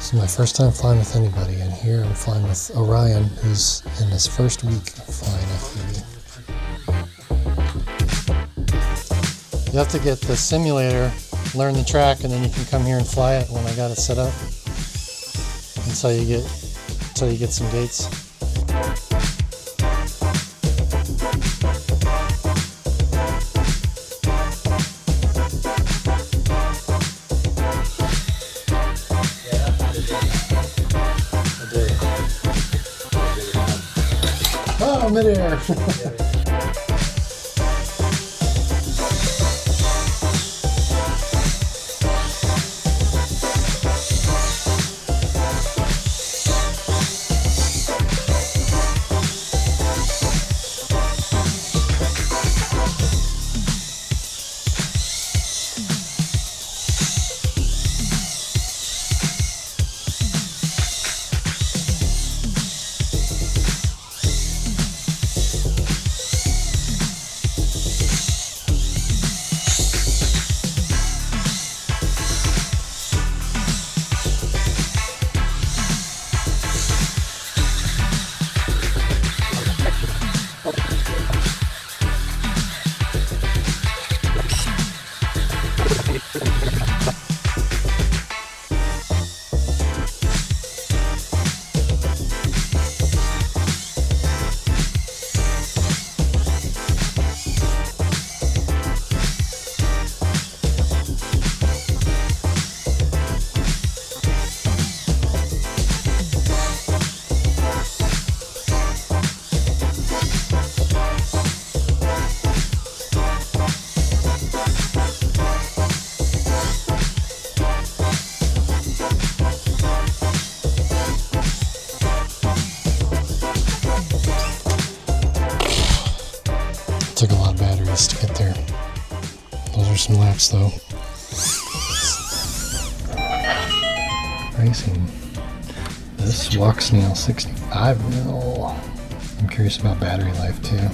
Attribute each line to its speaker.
Speaker 1: This is my first time flying with anybody, and here I'm flying with Orion, who's in his first week of flying FPV. You have to get the simulator, learn the track, and then you can come here and fly it when I got it set up. Until you get some gates. Oh, midair! Took a lot of batteries to get there. Those are some laps though. Racing. This Walksnail 65 mil. I'm curious about battery life too.